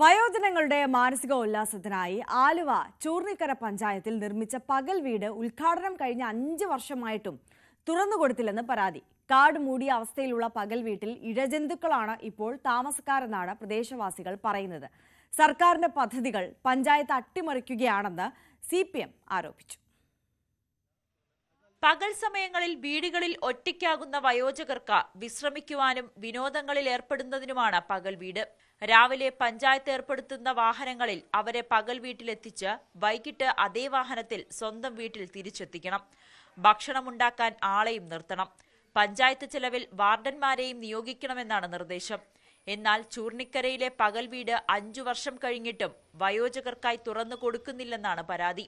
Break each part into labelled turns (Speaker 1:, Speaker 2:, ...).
Speaker 1: വയോജനങ്ങളുടെ മാനസിക ഉല്ലാസത്തിനായി ആലുവ ചൂർണിക്കര പഞ്ചായത്തിൽ നിർമ്മിച്ച പകൽ വീട് ഉദ്ഘാടനം കഴിഞ്ഞ 5 വർഷമായിട്ടും തുറന്നുകൊടുത്തില്ലെന്ന് പരാതി. കാട് മൂടിയ അവസ്ഥയിലുള്ള പകൽ വീട്ടിൽ ഇഴജന്തുക്കളാണ് ഇപ്പോൾ താമസക്കാരെന്നാണ് പ്രദേശവാസികൾ പറയുന്നത്. സർക്കാരിന്റെ പദ്ധതികൾ പഞ്ചായത്ത് അട്ടിമറിക്കുകയാണെന്ന് CPM ആരോപിച്ചു.
Speaker 2: പകൽ സമയങ്ങളിൽ വീടുകളിൽ ഒറ്റയ്ക്കാകുന്ന വയോജകർക്ക് വിശ്രമിക്കുവാനും വിനോദങ്ങളിൽ ഏർപ്പെടുന്നതിനുമാണ് പകൽ വീട്. രാവിലെ പഞ്ചായത്ത് ഏർപ്പെടുത്തുന്ന വാഹനങ്ങളിൽ അവരെ പകൽ വീട്ടിലെത്തിച്ച് വൈകിട്ട് അതേ വാഹനത്തിൽ സ്വന്തം വീട്ടിൽ തിരിച്ചെത്തിക്കണം. ഭക്ഷണമുണ്ടാക്കാൻ ആളെയും നിർത്തണം. പഞ്ചായത്ത് ചെലവിൽ വാർഡന്മാരെയും നിയോഗിക്കണമെന്നാണ് നിർദ്ദേശം. എന്നാൽ ചൂർണിക്കരയിലെ പകൽ വീട് 5 വർഷം കഴിഞ്ഞിട്ടും വയോജകർക്കായി തുറന്നു കൊടുക്കുന്നില്ലെന്നാണ് പരാതി.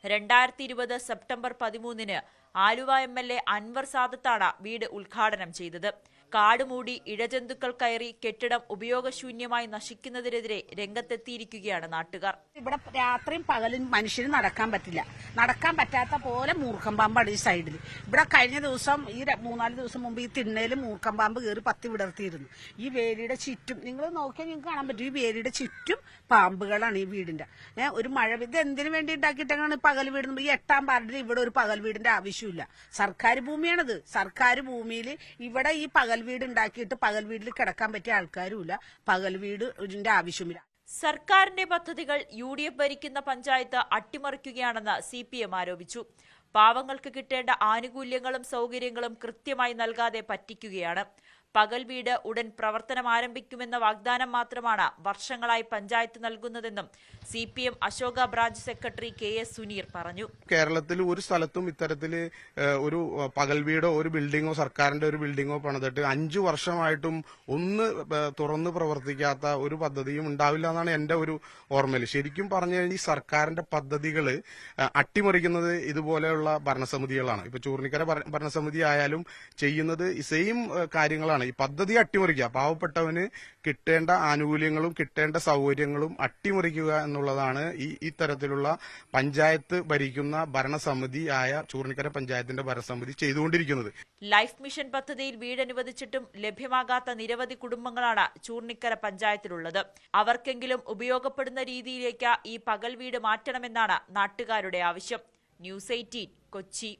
Speaker 2: 2020 സെപ്റ്റംബർ 13-ന് ആലുവ MLA അൻവർ സാദത്താണ് വീട് ഉദ്ഘാടനം ചെയ്തത്. കാടുമൂടി ഇഴജന്തുക്കൾ കയറി കെട്ടിടം ഉപയോഗശൂന്യമായി നശിക്കുന്നതിനെതിരെ രംഗത്തെത്തിയിരിക്കുകയാണ് നാട്ടുകാർ.
Speaker 3: ഇവിടെ രാത്രിയും പകലും മനുഷ്യന് നടക്കാൻ പറ്റില്ല. നടക്കാൻ പറ്റാത്ത പോലെ മൂർഖം പാമ്പാണ് ഈ സൈഡിൽ. ഇവിടെ കഴിഞ്ഞ ദിവസം ഈ 3-4 ദിവസം മുമ്പ് ഈ തിണ്ണയിൽ മൂർഖം പാമ്പ് കയറി 10 വിടർത്തിയിരുന്നു. ഈ വേലിയുടെ ചുറ്റും നിങ്ങൾ നോക്കിയാൽ നിങ്ങൾക്ക് കാണാൻ പറ്റും. ഈ വേലിയുടെ ചുറ്റും പാമ്പുകളാണ് ഈ വീടിന്റെ. ഒരു മഴ ഇത് എന്തിനു വേണ്ടി ഉണ്ടാക്കിയിട്ടാണ് പകൽ വീട്? ഈ 8ാം വാർഡിൽ ഇവിടെ ഒരു പകൽ വീടിന്റെ ആവശ്യമില്ല. സർക്കാർ ഭൂമിയാണിത്. സർക്കാർ ഭൂമിയിൽ ഇവിടെ ഈ പകൽ വീട് ഉണ്ടാക്കിയിട്ട് പകൽ വീട്ടിൽ കിടക്കാൻ പറ്റിയ ആൾക്കാരുമില്ല. പകൽ വീടിന്റെ ആവശ്യമില്ല.
Speaker 2: സർക്കാരിന്റെ പദ്ധതികൾ UDF ഭരിക്കുന്ന പഞ്ചായത്ത് അട്ടിമറിക്കുകയാണെന്ന് CPM ആരോപിച്ചു. പാവങ്ങൾക്ക് കിട്ടേണ്ട ആനുകൂല്യങ്ങളും സൗകര്യങ്ങളും കൃത്യമായി നൽകാതെ പറ്റിക്കുകയാണ്. പകൽ വീട് ഉടൻ പ്രവർത്തനം ആരംഭിക്കുമെന്ന വാഗ്ദാനം മാത്രമാണ് വർഷങ്ങളായി പഞ്ചായത്ത് നൽകുന്നതെന്നും CPM Ashoka branch secretary KS Suneer പറഞ്ഞു.
Speaker 4: കേരളത്തിൽ ഒരു സ്ഥലത്തും ഇത്തരത്തിൽ ഒരു പകൽ വീടോ ഒരു ബിൽഡിങ്ങോ സർക്കാരിന്റെ ഒരു ബിൽഡിങ്ങോ പണിതിട്ട് 5 വർഷമായിട്ടും ഒന്ന് തുറന്ന് പ്രവർത്തിക്കാത്ത ഒരു പദ്ധതിയും ഉണ്ടാവില്ല എന്നാണ് എന്റെ ഒരു ഓർമ്മയിൽ. ശരിക്കും പറഞ്ഞു കഴിഞ്ഞാൽ ഈ സർക്കാരിന്റെ പദ്ധതികൾ അട്ടിമറിക്കുന്നത് ഇതുപോലെയുള്ള ഭരണസമിതികളാണ്. ഇപ്പൊ ചൂർണിക്കര ഭരണസമിതി ആയാലും ചെയ്യുന്നത് സെയിം കാര്യങ്ങളാണ്. ഈ പദ്ധതി അട്ടിമറിക്കുക, പാവപ്പെട്ടവന് കിട്ടേണ്ട ആനുകൂല്യങ്ങളും കിട്ടേണ്ട സൗകര്യങ്ങളും അട്ടിമറിക്കുക എന്നുള്ളതാണ് ഈ തരത്തിലുള്ള പഞ്ചായത്ത് ഭരിക്കുന്ന ഭരണസമിതി ആയ ചൂർണിക്കര പഞ്ചായത്തിന്റെ ഭരണസമിതി ചെയ്തുകൊണ്ടിരിക്കുന്നത്.
Speaker 2: ലൈഫ് മിഷൻ പദ്ധതിയിൽ വീട് അനുവദിച്ചിട്ടും ലഭ്യമാകാത്ത നിരവധി കുടുംബങ്ങളാണ് ചൂർണിക്കര പഞ്ചായത്തിലുള്ളത്. അവർക്കെങ്കിലും ഉപയോഗപ്പെടുന്ന രീതിയിലേക്ക് ഈ പകൽ വീട് മാറ്റണമെന്നാണ് നാട്ടുകാരുടെ ആവശ്യം. News 18 കൊച്ചി.